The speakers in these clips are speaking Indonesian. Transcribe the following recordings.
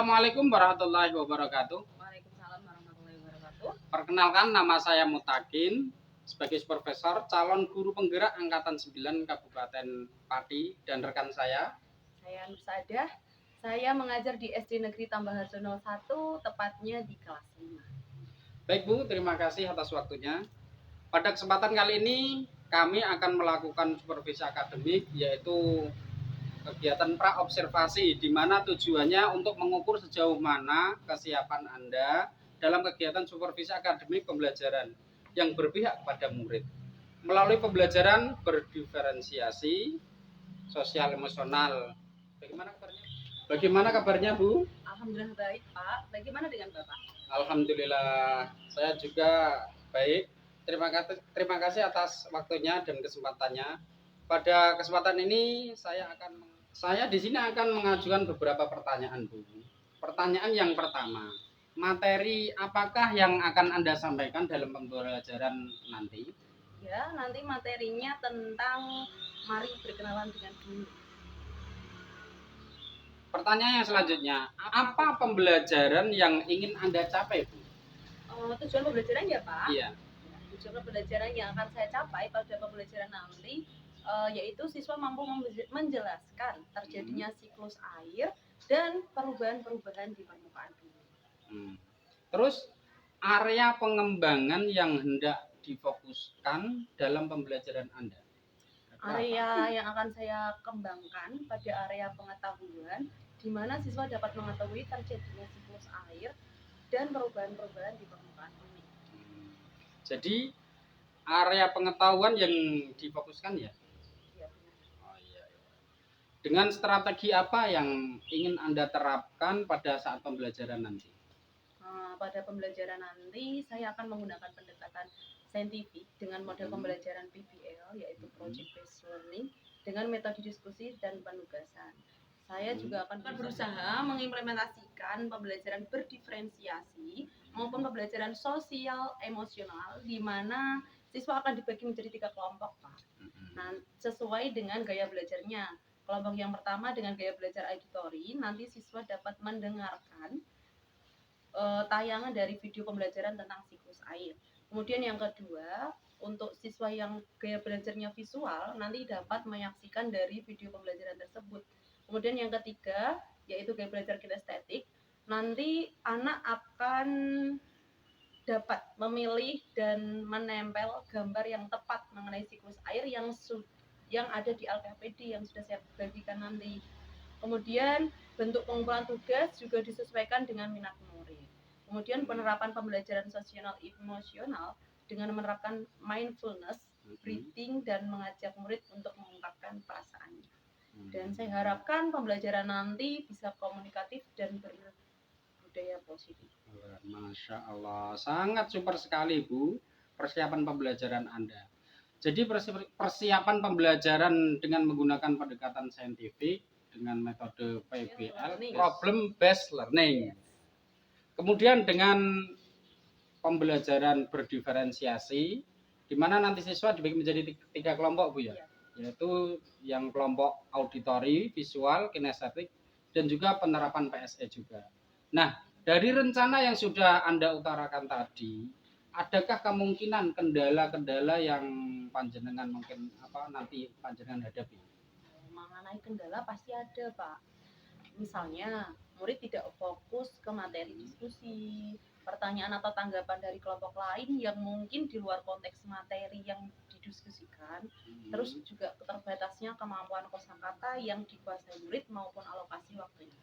Assalamualaikum warahmatullahi wabarakatuh. Waalaikumsalam warahmatullahi wabarakatuh. Perkenalkan, nama saya Mutakin sebagai profesor calon guru penggerak angkatan 9 Kabupaten Pati dan rekan saya. Saya Nur Sadah. Saya mengajar di SD Negeri Tambah Harjono 1, tepatnya di kelas 5. Baik Bu, terima kasih atas waktunya. Pada kesempatan kali ini kami akan melakukan supervisi akademik, yaitu kegiatan praobservasi, di mana tujuannya untuk mengukur sejauh mana kesiapan Anda dalam kegiatan supervisi akademik pembelajaran yang berpihak kepada murid melalui pembelajaran berdiferensiasi sosial emosional. Bagaimana kabarnya Bu? Alhamdulillah baik Pak. Bagaimana dengan Bapak? Alhamdulillah saya juga baik. Terima kasih atas waktunya dan kesempatannya. Pada kesempatan ini saya di sini akan mengajukan beberapa pertanyaan, Bu. Pertanyaan yang pertama, materi apakah yang akan Anda sampaikan dalam pembelajaran nanti? Ya, nanti materinya tentang mari berkenalan dengan guru. Pertanyaan yang selanjutnya, apa pembelajaran yang ingin Anda capai, Bu? Tujuan pembelajaran ya Pak? Iya. Tujuan pembelajaran yang akan saya capai pada pembelajaran nanti yaitu siswa mampu menjelaskan terjadinya siklus air dan perubahan-perubahan di permukaan bumi. Terus area pengembangan yang hendak difokuskan dalam pembelajaran Anda? Area yang akan saya kembangkan pada area pengetahuan, di mana siswa dapat mengetahui terjadinya siklus air dan perubahan-perubahan di permukaan bumi. Jadi area pengetahuan yang difokuskan ya? Iya, benar. Oh, iya. Dengan strategi apa yang ingin Anda terapkan pada saat pembelajaran nanti? Pada pembelajaran nanti saya akan menggunakan pendekatan saintifik dengan model pembelajaran PBL, yaitu Project Based Learning, dengan metode diskusi dan penugasan. Saya juga akan berusaha mengimplementasikan pembelajaran berdiferensiasi maupun pembelajaran sosial emosional, di mana siswa akan dibagi menjadi 3 kelompok, Pak. Nah, sesuai dengan gaya belajarnya. Kelompok yang pertama dengan gaya belajar auditory, nanti siswa dapat mendengarkan tayangan dari video pembelajaran tentang siklus air. Kemudian yang kedua, untuk siswa yang gaya belajarnya visual, nanti dapat menyaksikan dari video pembelajaran tersebut. Kemudian yang ketiga, yaitu gaya belajar kinestetik, nanti anak akan dapat memilih dan menempel gambar yang tepat mengenai siklus air yang ada di LKPD yang sudah saya bagikan nanti. Kemudian bentuk pengumpulan tugas juga disesuaikan dengan minat murid. Kemudian penerapan pembelajaran sosial emosional dengan menerapkan mindfulness, breathing, dan mengajak murid untuk mengungkapkan perasaannya. Dan saya harapkan pembelajaran nanti bisa komunikatif dan berbudaya positif. Masya Allah, sangat super sekali Bu persiapan pembelajaran Anda. Jadi persiapan pembelajaran dengan menggunakan pendekatan saintifik dengan metode PBL, Problem Based Learning. Kemudian dengan pembelajaran berdiferensiasi, di mana nanti siswa dibagi menjadi 3 kelompok Bu ya, yaitu yang kelompok auditori, visual, kinestetik, dan juga penerapan PSE juga. Nah, dari rencana yang sudah Anda utarakan tadi, adakah kemungkinan kendala-kendala yang panjenengan mungkin nanti panjenengan hadapi? Mengenai kendala pasti ada Pak. Misalnya murid tidak fokus ke materi diskusi, pertanyaan atau tanggapan dari kelompok lain yang mungkin di luar konteks materi yang didiskusikan, terus juga terbatasnya kemampuan kosakata yang dikuasai murid maupun alokasi waktunya.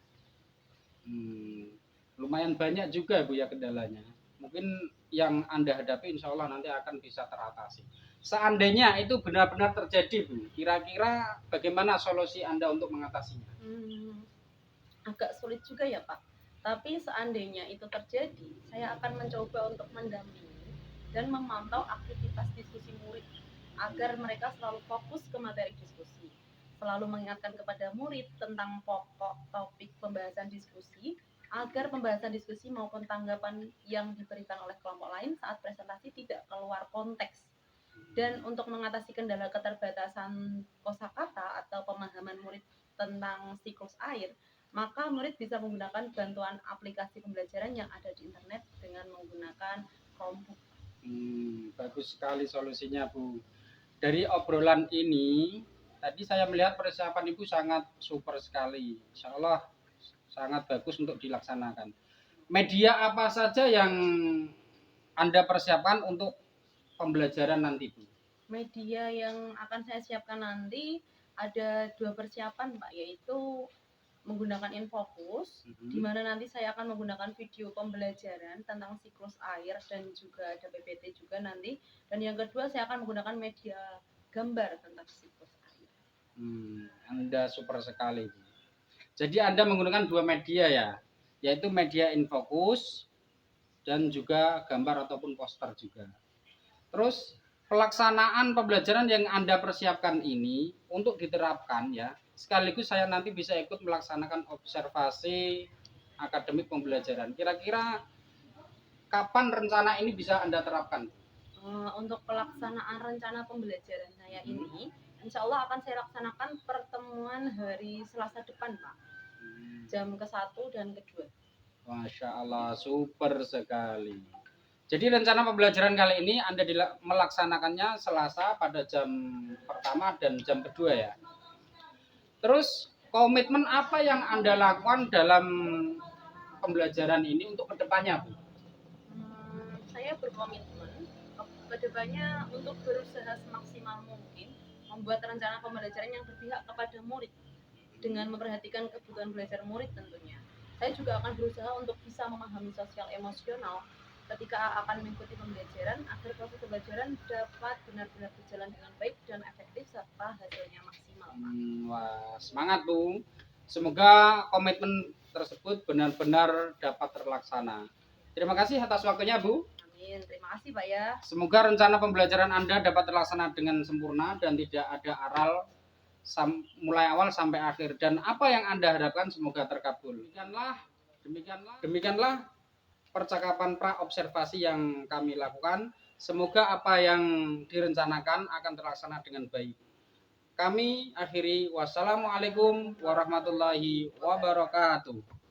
Lumayan banyak juga Bu ya kendalanya. Mungkin yang Anda hadapi insya Allah nanti akan bisa teratasi. Seandainya itu benar-benar terjadi Bu, kira-kira bagaimana solusi Anda untuk mengatasinya? Agak sulit juga ya Pak. Tapi seandainya itu terjadi, saya akan mencoba untuk mendampingi dan memantau aktivitas diskusi murid agar mereka selalu fokus ke materi diskusi. Selalu mengingatkan kepada murid tentang pokok topik pembahasan diskusi agar pembahasan diskusi maupun tanggapan yang diberikan oleh kelompok lain saat presentasi tidak keluar konteks. Dan untuk mengatasi kendala keterbatasan kosakata atau pemahaman murid tentang siklus air, maka murid bisa menggunakan bantuan aplikasi pembelajaran yang ada di internet dengan menggunakan Chromebook. Bagus sekali solusinya, Bu. Dari obrolan ini, tadi saya melihat persiapan Ibu sangat super sekali. Insya Allah sangat bagus untuk dilaksanakan. Media apa saja yang Anda persiapkan untuk pembelajaran nanti, Bu? Media yang akan saya siapkan nanti ada 2 persiapan, Pak, yaitu menggunakan Infocus, di mana nanti saya akan menggunakan video pembelajaran tentang siklus air dan juga ada PPT juga nanti. Dan yang kedua saya akan menggunakan media gambar tentang siklus air. Anda super sekali, Bu. Jadi Anda menggunakan 2 media ya, yaitu media Infocus dan juga gambar ataupun poster juga. Terus pelaksanaan pembelajaran yang Anda persiapkan ini untuk diterapkan ya, sekaligus saya nanti bisa ikut melaksanakan observasi akademik pembelajaran. Kira-kira kapan rencana ini bisa Anda terapkan? Untuk pelaksanaan rencana pembelajaran saya ini, insya Allah akan saya laksanakan pertemuan hari Selasa depan, Pak. Jam ke-1 dan ke-2. Masya Allah, super sekali. Jadi rencana pembelajaran kali ini Anda melaksanakannya Selasa pada jam pertama dan jam kedua ya. Terus komitmen apa yang Anda lakukan dalam pembelajaran ini untuk kedepannya, Bu? Saya berkomitmen kedepannya untuk berusaha semaksimal mungkin membuat rencana pembelajaran yang berpihak kepada murid dengan memperhatikan kebutuhan belajar murid tentunya. Saya juga akan berusaha untuk bisa memahami sosial emosional ketika akan mengikuti pembelajaran agar proses pembelajaran dapat benar-benar berjalan dengan baik dan efektif serta hasilnya maksimal. Wah, semangat, Bu. Semoga komitmen tersebut benar-benar dapat terlaksana. Terima kasih atas waktunya, Bu. Amin. Terima kasih, Pak ya. Semoga rencana pembelajaran Anda dapat terlaksana dengan sempurna dan tidak ada aral mulai awal sampai akhir, dan apa yang Anda harapkan semoga terkabul. Demikianlah percakapan pra-observasi yang kami lakukan. Semoga apa yang direncanakan akan terlaksana dengan baik. Kami akhiri, wassalamualaikum warahmatullahi wabarakatuh.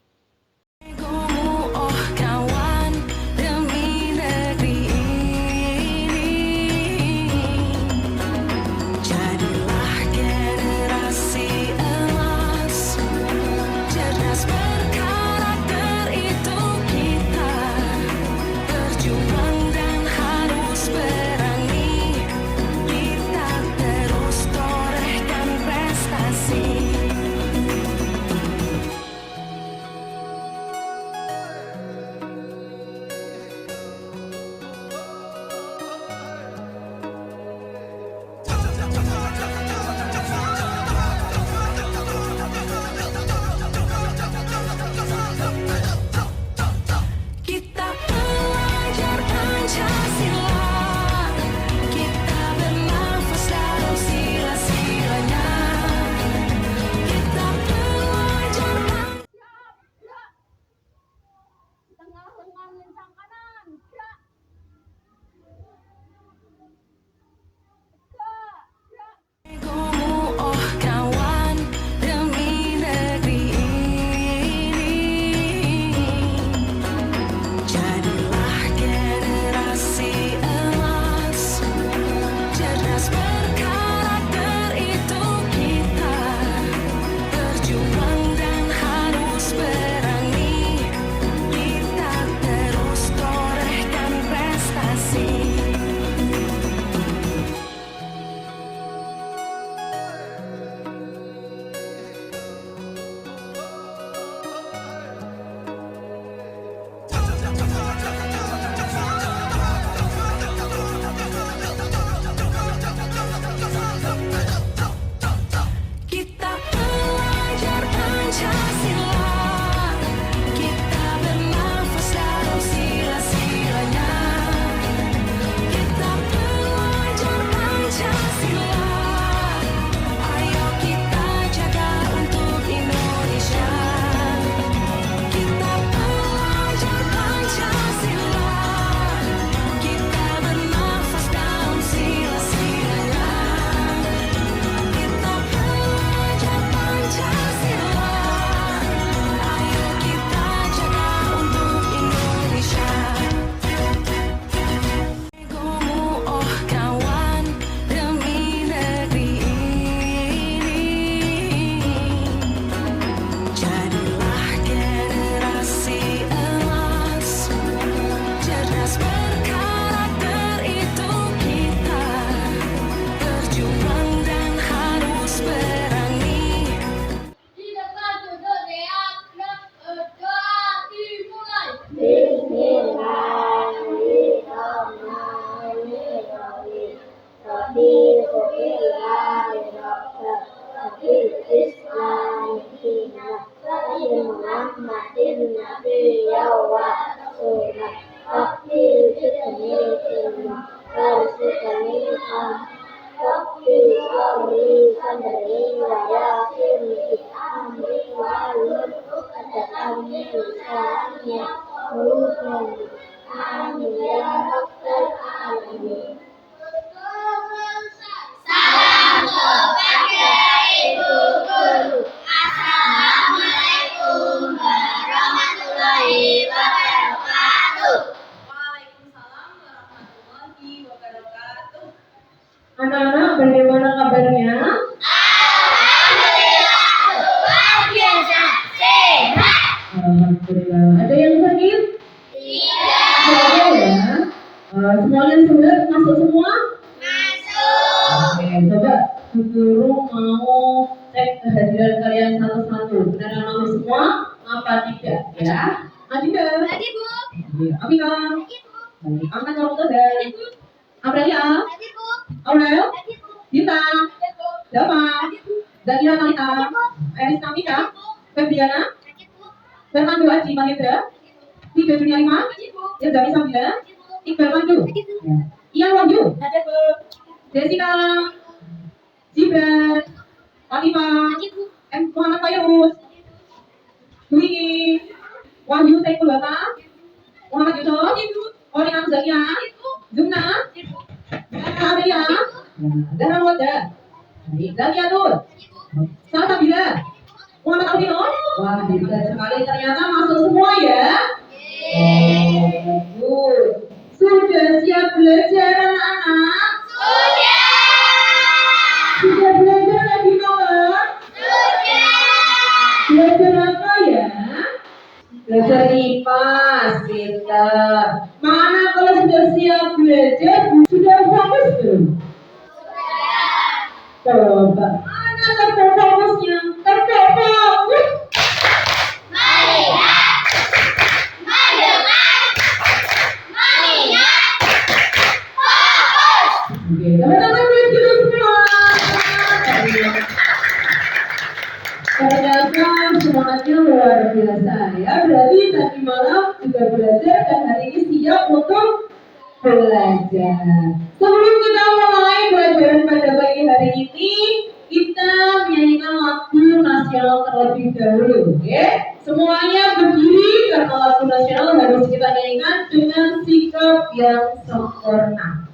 mau cek kehadiran kalian satu-satu. Benar nama semua? Apa tidak? Ya. Adinda. Hadir, Bu. Amika. Hadir, Bu. Angkat kalau dosen. Hadir, Bu. Aprilia. Hadir, Bu. Aurel. Hadir, Bu. Dita. Hadir, Bu. Dava. Hadir, Bu. Danila Talita. Hadir, Bu. Eris Tamika. Hadir, Bu. Febriana. Hadir, Bu. Fernando Aji Mahendra. Tiga Dunia Lima. Hadir, Bu. Yazami Samila. Hadir, Bu. Iqbal Pandu. Hadir, Bu. Ian Wahyu. Hadir, Bu. Jessica. Zibran. Fatima. Hadir, Bu. M. Muhammad Fayus. Dwi. Wahyu Saiful Bata. Muhammad Yusuf. Orina Zakia. Zumna. Amelia. Zahra Wada. Zakia Nur. Salsabila. Muhammad Aldino. Wah, hebat sekali ternyata masuk semua ya. Good. Sudah siap belajar anak-anak? Sudah belajar lagi malam? Belajar apa ya? Belajar IPA, pintar. Mana kalau sudah siap belajar, sudah fokus belum? Coba, mana terfokusnya? Terfokus. Oke, teman-teman lihat dulu semua. Ternyata semangatnya luar biasa ya. Berarti tadi malam juga belajar dan hari ini siap untuk belajar. Sebelum kita mulai pelajaran pada pagi hari ini, kita menyanyikan lagu nasional terlebih dahulu. Oke? Semuanya berdiri karena lagu nasional harus kita nyanyikan dengan sikap yang sempurna.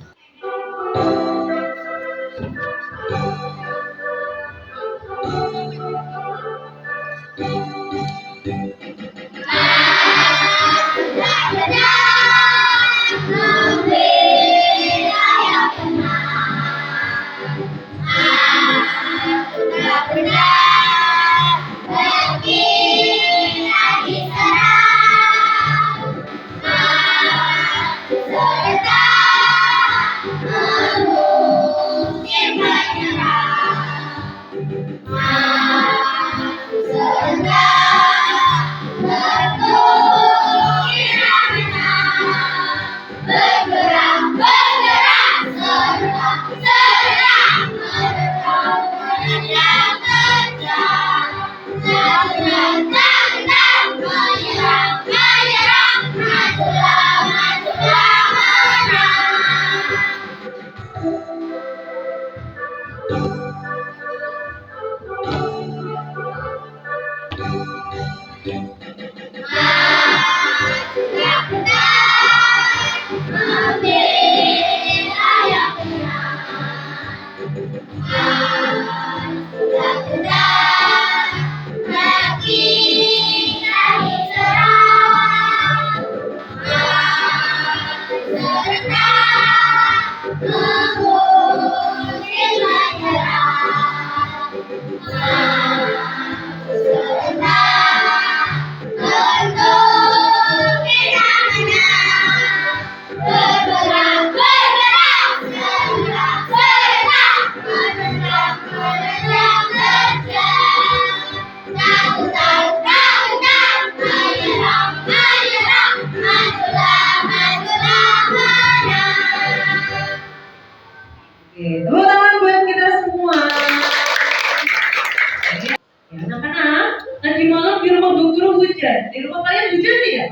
Di rumah kalian hujan tidak?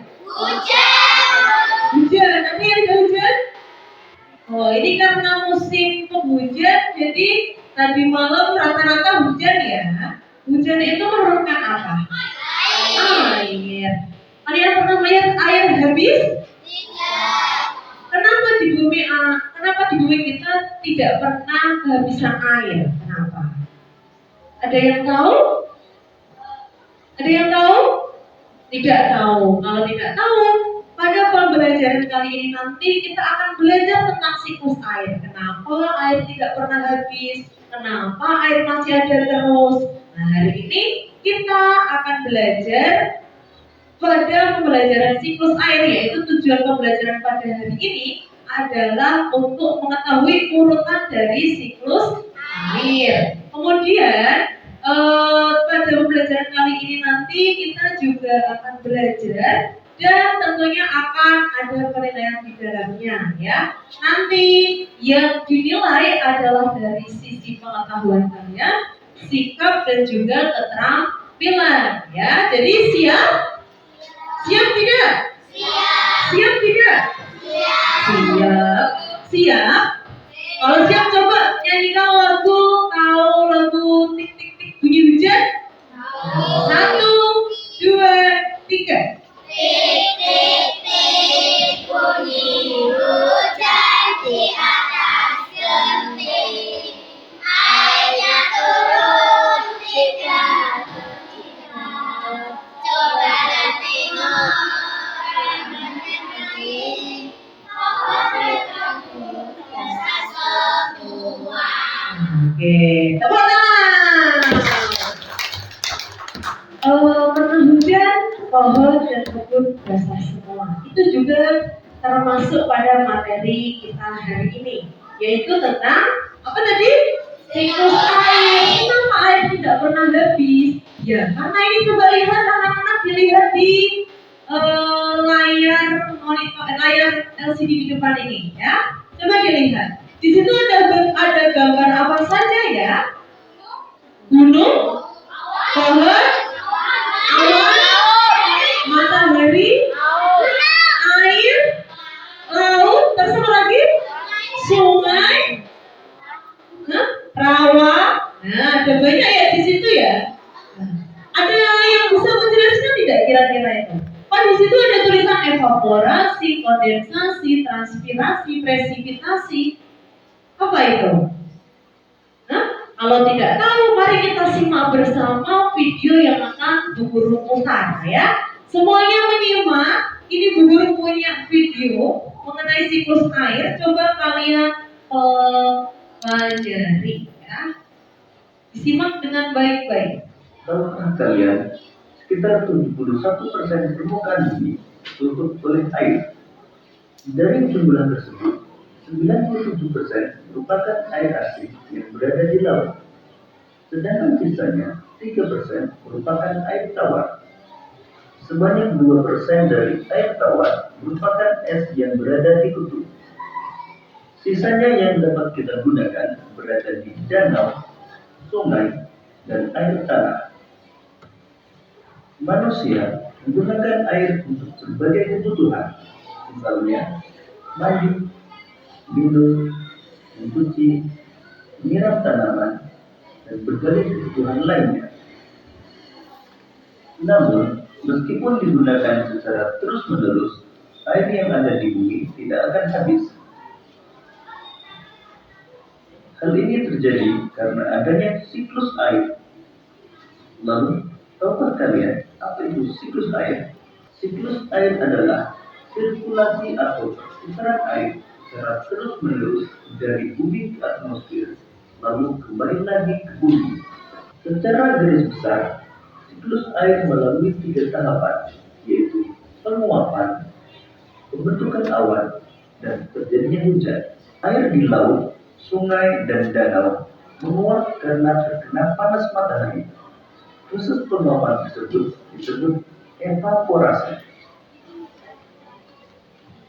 Hujan. Nanti ada hujan? Oh, ini karena musim penghujan, jadi tadi malam rata-rata hujan ya. Hujan itu menurunkan apa? Air. Kalian pernah melihat air habis? Kenapa di bumi kita tidak pernah kehabisan air? Kenapa? Ada yang tahu? Ada yang tahu? Tidak tahu. Kalau tidak tahu, pada pembelajaran kali ini nanti kita akan belajar tentang siklus air. Kenapa air tidak pernah habis? Kenapa air masih ada terus? Nah, hari ini kita akan belajar pada pembelajaran siklus air, yaitu tujuan pembelajaran pada hari ini adalah untuk mengetahui urutan dari siklus air. Kemudian pada pembelajaran kali ini nanti kita juga akan belajar dan tentunya akan ada penilaian di dalamnya ya. Nanti yang dinilai adalah dari sisi pengetahuan kalian, sikap dan juga keterampilan ya. Jadi siap? Siap tidak? Siap tidak? Siap. Siap. Kalau siap coba nyanyikan lagu, tahu lagu tik tik tik bunyi hujan? Satu, dua, tiga. Tik tik tik bunyi hujan di atas genting, airnya turun tidak berhenti. Cobalah tengok orang menenangin pohon bertemu rasa semua. Oke, tepuk tangan. Pernah hujan, pohon dan kebun basah semua. Itu juga termasuk pada materi kita hari ini, yaitu tentang apa tadi? Siklus air. Kenapa air tidak pernah habis? Ya, karena ini coba lihat anak-anak dilihat di layar LCD di depan ini, ya. Coba dilihat. Di situ ada gambar apa saja ya? Gunung, pohon, awan, matahari, air, laut, terus apa lagi? Sungai, rawa. Nah, ada banyak ya di situ ya. Ada yang bisa menjelaskan tidak kira-kira itu? Oh, di situ ada tulisan evaporasi, kondensasi, transpirasi, presipitasi. Apa itu? Kalau tidak tahu, mari kita simak bersama video yang akan Bu Guru putar ya. Semuanya menyimak. Ini Bu Guru punya video mengenai siklus air. Coba kalian pelajari ya. Disimak dengan baik-baik. Tahukah kalian, sekitar 71% permukaan bumi tertutup oleh air. Dari jumlah tersebut, 97% merupakan air asin yang berada di laut. Sedangkan sisanya, 3% merupakan air tawar. Sebanyak 2% dari air tawar merupakan es yang berada di kutub. Sisanya yang dapat kita gunakan berada di danau, sungai, dan air tanah. Manusia menggunakan air untuk berbagai kebutuhan, misalnya mandi, minum, mencuci, menyiram tanaman, dan berbagai kebutuhan lainnya. Namun, meskipun digunakan secara terus-menerus, air yang ada di bumi tidak akan habis. Hal ini terjadi karena adanya siklus air. Lalu, tahukah kalian apa itu siklus air? Siklus air adalah sirkulasi atau perputaran air secara terus-menerus dari bumi ke atmosfer, lalu kembali lagi ke bumi. Secara garis besar, siklus air melalui 3 tahapan, yaitu penguapan, pembentukan awan, dan terjadinya hujan. Air di laut, sungai, dan danau menguap karena terkena panas matahari. Proses penguapan tersebut disebut evaporasi.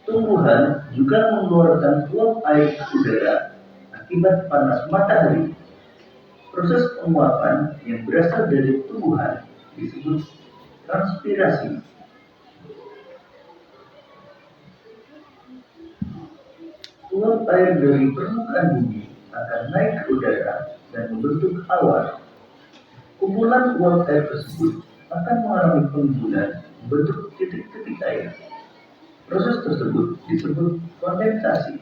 Tumbuhan juga mengeluarkan uap air ke udara akibat panas matahari. Proses penguapan yang berasal dari tumbuhan disebut transpirasi. Uap air dari permukaan bumi akan naik ke udara dan membentuk awan. Kumpulan uap air tersebut akan mengalami penimbunan membentuk titik-titik air. Proses tersebut disebut kondensasi.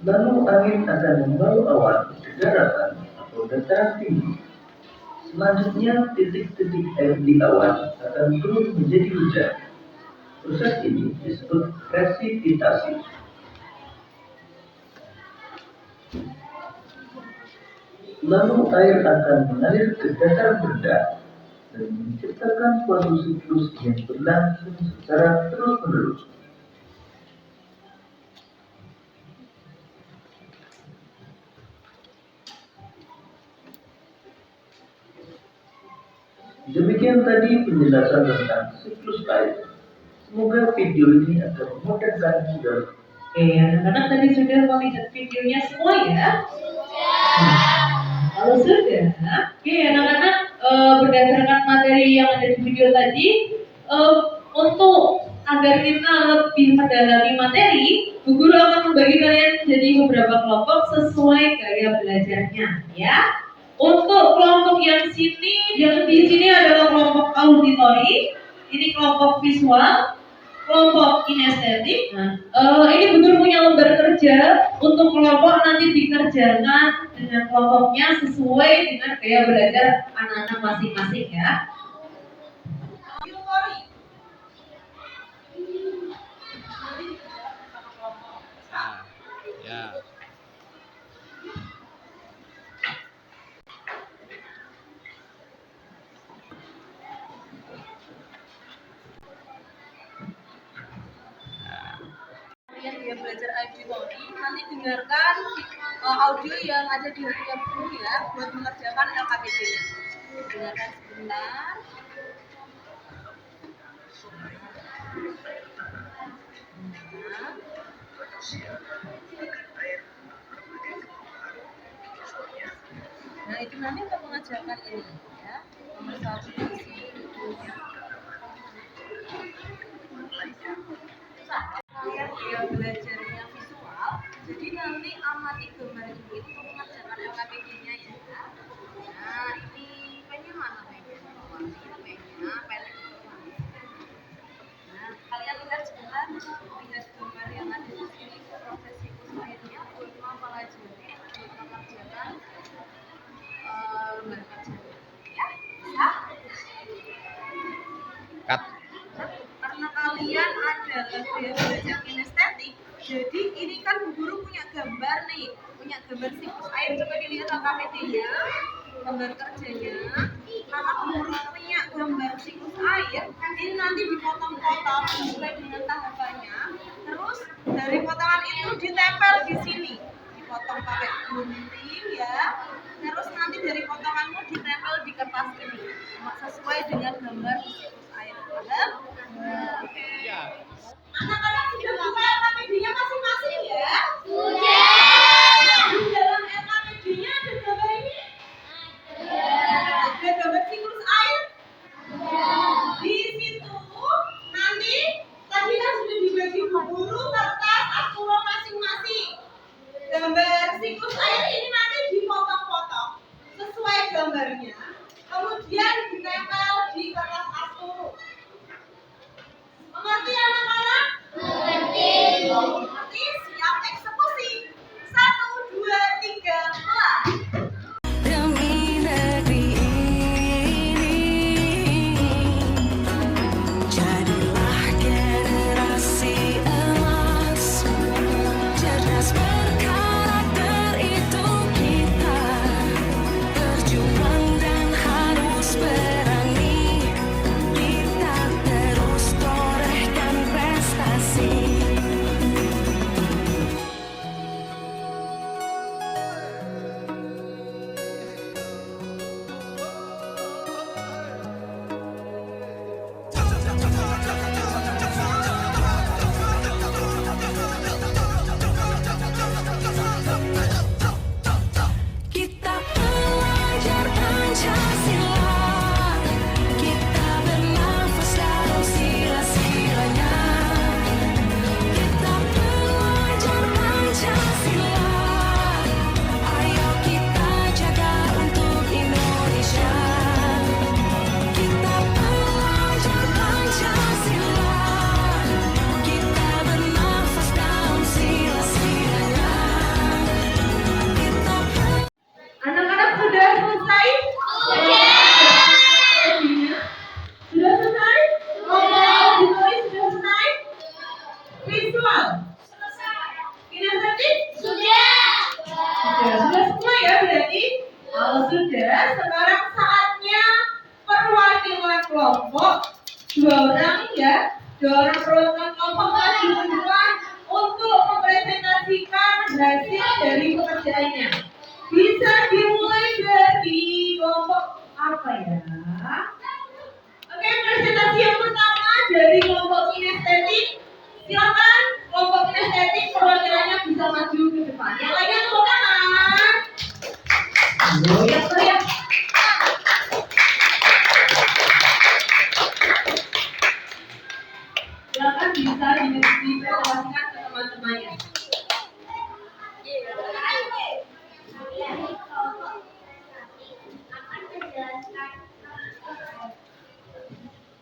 Lalu angin akan membawa awan ke daratan atau dataran tinggi. Selanjutnya, titik-titik air di awan akan turun menjadi hujan. Proses ini disebut presipitasi. Lalu air akan mengalir ke dataran rendah dan menciptakan suatu siklus yang berlangsung secara terus-menerus. Demikian tadi penjelasan tentang siklus air. Semoga video ini akan memudahkan saudara. Oke, anak-anak tadi sudah melihat videonya semua ya? Kalau sudah, oke anak-anak, berdasarkan materi yang ada di video tadi, untuk agar kita lebih mendalami materi, Bu Guru akan membagi kalian jadi beberapa kelompok sesuai gaya belajarnya, ya. Untuk kelompok yang di sini adalah kelompok auditori, ini kelompok visual, kelompok kinestetik. Ini Bu Guru punya lembar kerja untuk kelompok nanti dikerjakan dengan kelompoknya sesuai dengan gaya belajar anak-anak masing-masing ya. Ya. Kalian dia belajar auditori, nanti dengarkan audio yang ada di harian guru ya, buat mengerjakan LKPD-nya. Dengarkan sebentar. Nah, itu nanti untuk mengajarkan ini ya, nomor 1 di sini. Kalian dia belajarnya visual, jadi nanti amati gambar ini untuk mengerjakan LKPD-nya ya. Nah, ini pennya mana pennya? Pennya pendek. Nah, kalian lihat sebentar, lihat gambar yang ada di sini, proses siklus airnya buat mempelajari, buat mengerjakan lembar kerja. Ya, bisa? Cut. Karena kalian adalah gaya belajar kinestetik, jadi ini kan Bu Guru punya gambar nih, punya gambar siklus air. Coba dilihat LKPD-nya, gambar kerjanya. Karena Bu Guru punya gambar siklus air, ini nanti dipotong-potong sesuai dengan tahapannya. Terus dari potongan itu ditempel di sini, dipotong pakai gunting ya. Terus nanti dari potonganmu ditempel di kertas ini, sesuai dengan gambar siklus air. Paham? Oke. Ya. Anak-anak sudah buka LKPD-nya masing-masing ya? Sudah. Di dalam LKPD-nya ada gambar ini? Ada gambar siklus air? Di situ nanti tadi kan sudah dibagi Bu Guru kertas akuro masing-masing. Gambar siklus air ini nanti dipotong-potong sesuai gambarnya, kemudian ditempel di kertas akuro. Mengerti anak-anak? Mengerti? Siap eksekusi. 1, 2, 3, mulai. Demi negeri ini, jadilah generasi emas, cerdas berkarakter itu kita, berjuang dan harus berani, kita terus torehkan prestasi. Kita belajar Pancasila, kita bernafas dalam sila-silanya. Kita belajar Pancasila, ayo kita jaga untuk Indonesia. Kita belajar Pancasila, kita bernafas dalam sila-silanya. Anak-anak sudah selesai? Sudah selesai? Auditori sudah selesai? Visual? Kinestetik? Sudah semua ya berarti? Kalau sudah, sekarang saatnya perwakilan kelompok. 2 orang ya, 2 orang perwakilan kelompok maju ke depan untuk mempresentasikan hasil dari pekerjaannya. Bisa dimulai dari kelompok apa ya?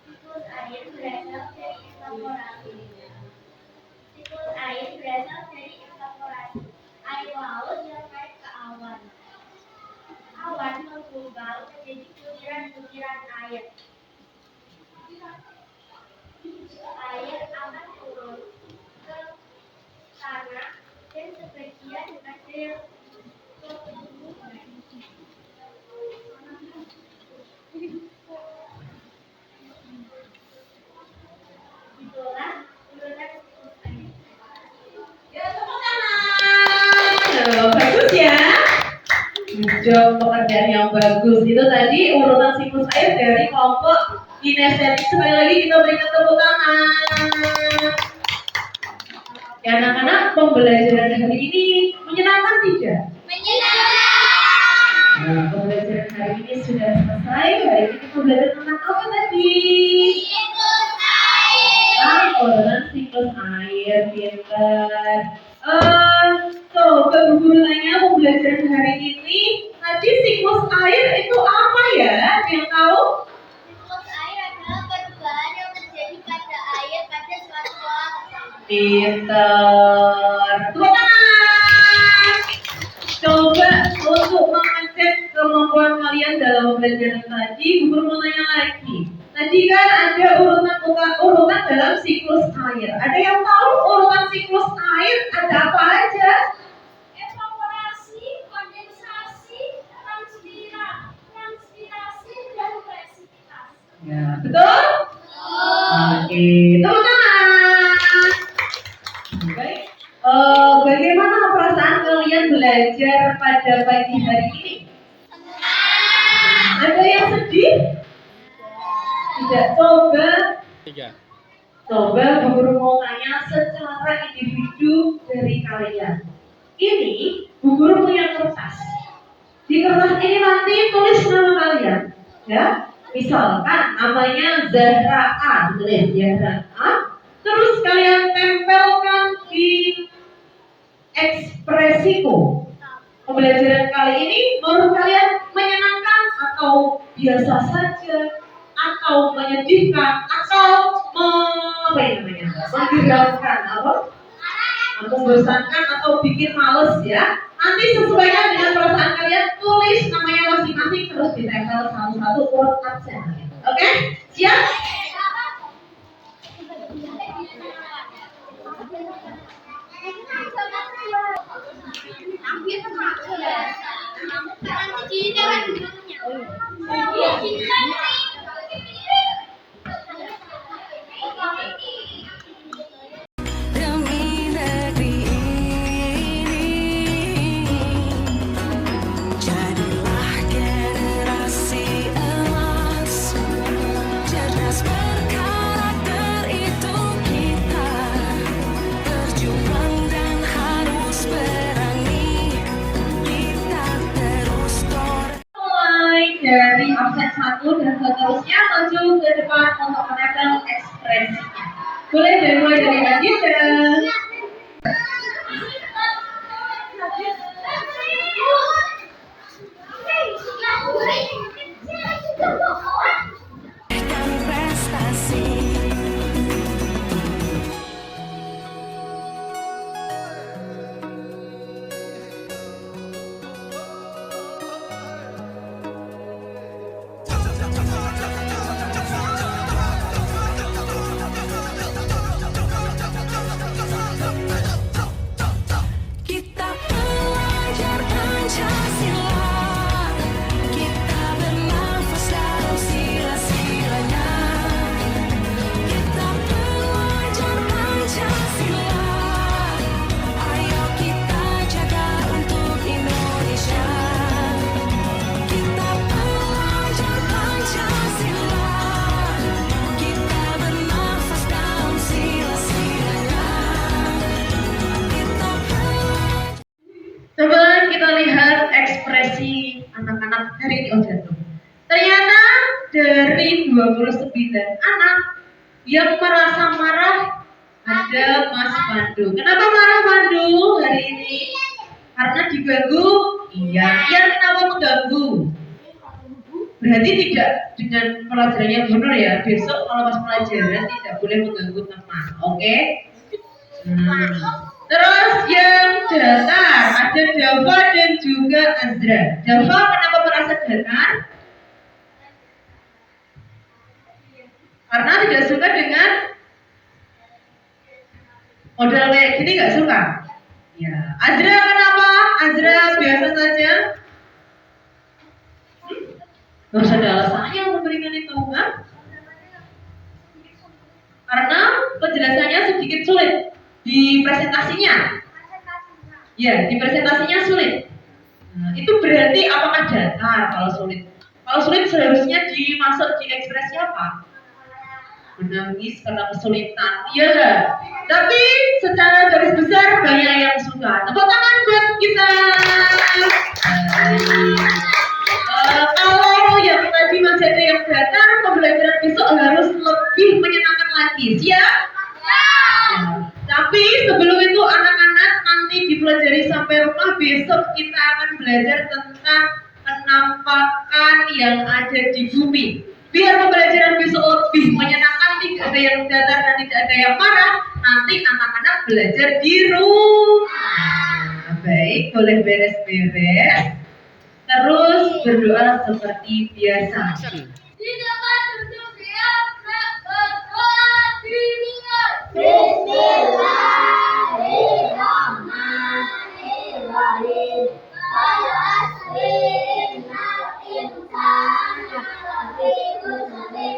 Siklus air berasal dari evaporasi. Siklus air berasal dari evaporasi. Air laut yang naik ke awan. Awan menggumpal menjadi butiran-butiran air. Air akan turun ke tanah dan sebagian ada yang ke gunung. Itulah urutan siklus air. Ya, tepuk tangan. Bagus ya. Job pekerjaan yang bagus. Itu tadi urutan siklus air dari kelompok kinestetik. Sekali lagi kita berikan tepuk tangan. Ya anak-anak, pembelajaran hari ini menyenangkan tidak? Nah, pembelajaran hari ini sudah selesai. Hari ini kita belajar tentang apa tadi? Urutan siklus air, pintar. Coba Bu Guru tanya pembelajaran hari ini tadi siklus air itu apa ya? Yang tahu? Siklus air adalah perubahan yang terjadi pada air pada suatu waktu. Pintar. Tepuk tangan. Coba untuk mengecek kemampuan kalian dalam pembelajaran tadi, Bu Guru mau tanya lagi. Tadi kan ada urutan dalam siklus air. Ada yang tahu urutan siklus air ada apa aja? Evaporasi, kondensasi, transpirasi, dan presipitasi. Ya, betul? Oke, tepuk tangan. Baik. Bagaimana perasaan kalian belajar pada pagi hari ini? Ada yang sedih? Tidak. Coba Bu Guru mau tanya secara individu dari kalian. Ini Bu Guru punya kertas. Di kertas ini nanti tulis nama kalian, ya. Misalkan namanya Zahra A, tulis Zahra A. Terus kalian tempelkan di ekspresiku. Pembelajaran kali ini menurut kalian menyenangkan atau biasa saja, atau menyedihkan, atau menggerakkan, membosankan atau bikin males ya. Nanti sesuaikan dengan perasaan kalian, tulis namanya masing-masing terus ditempel satu-satu urut absen. Oke? Siap? Demi negeri ini, jadilah generasi emas, cerdas berkarakter itu kita, berjuang dan harus berani, kita terus Mulai dari absen 1 dan seterusnya maju ke depan untuk menempel ekspresinya. Boleh mulai dari Nadira. dan prestasi. Kita pelajar Pancasila, kita bernafas dalam sila-silanya. Kita pelajar Pancasila, ayo kita jaga untuk Indonesia. Kita pelajar Pancasila, kita bernafas dalam sila-silanya. Kita Coba kita lihat ekspresi anak-anak hari ini. Ternyata dari 29 anak yang merasa marah ada Mas Pandu. Kenapa marah Pandu hari ini? Karena diganggu? Iya. Kenapa mengganggu? Berarti tidak dengan pelajaran yang benar ya. Besok kalau pas pelajaran tidak boleh mengganggu teman. Oke? Terus yang datar ada Dava dan juga Azra. Dava kenapa merasa datar? Karena tidak suka dengan model kayak gini, nggak suka. Ya. Azra kenapa? Azra biasa saja. Gak usah ada alasannya memberikan itu, kan? Karena penjelasannya sedikit sulit di presentasinya. Ya, di presentasinya sulit. Nah, itu berarti apakah datar kalau sulit? Kalau sulit seharusnya dimasuk di ekspresi apa? Menangis karena kesulitan. Iya. Tapi secara garis besar banyak yang suka. Tepuk tangan buat kita. Kalau yang tadi masih ada yang datar, pembelajaran besok harus lebih menyenangkan lagi. Siap? Tapi sebelum itu anak-anak nanti dipelajari sampai rumah. Besok kita akan belajar tentang penampakan yang ada di bumi. Biar pembelajaran besok lebih menyenangkan, tidak ada yang datar dan tidak ada yang marah. Nanti anak-anak belajar di rumah. Baik, boleh beres-beres. Terus berdoa seperti biasa. Di depan duduk siap, berdoa dimulai. Bismillahirrahmanirrahim. Al asrin al insana lafi khusrin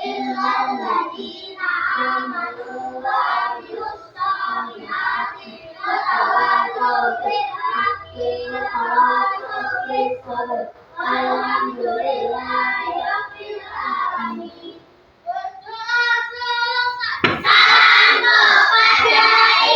illa alladziina amanu wa amilus solihati wa tawassaw bil haqqi wa tawassaw bis sabr. Alhamdulillahi rabbil alamin. Berdoa selesai. Salam kepada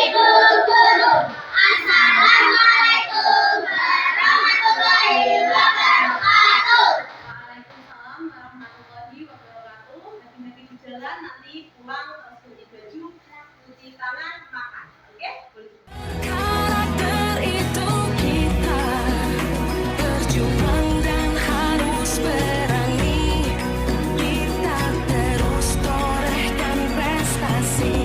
ibu guru. Assalamualaikum warahmatullahi wabarakatuh. Waalaikumsalam warahmatullahi wabarakatuh. Hati-hati di jalan, nanti pulang cuci baju, cuci tangan, makan. Oke? Karakter itu kita berjuang dan harus berani. Kita terus torehkan prestasi.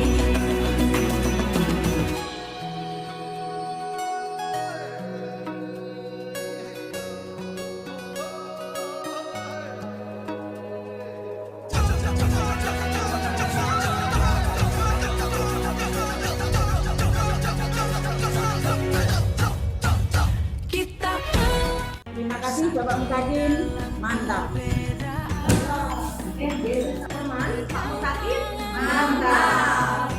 Kita Terima kasih Bapak Mutakin, mantap. Pak Mutakin, mantap.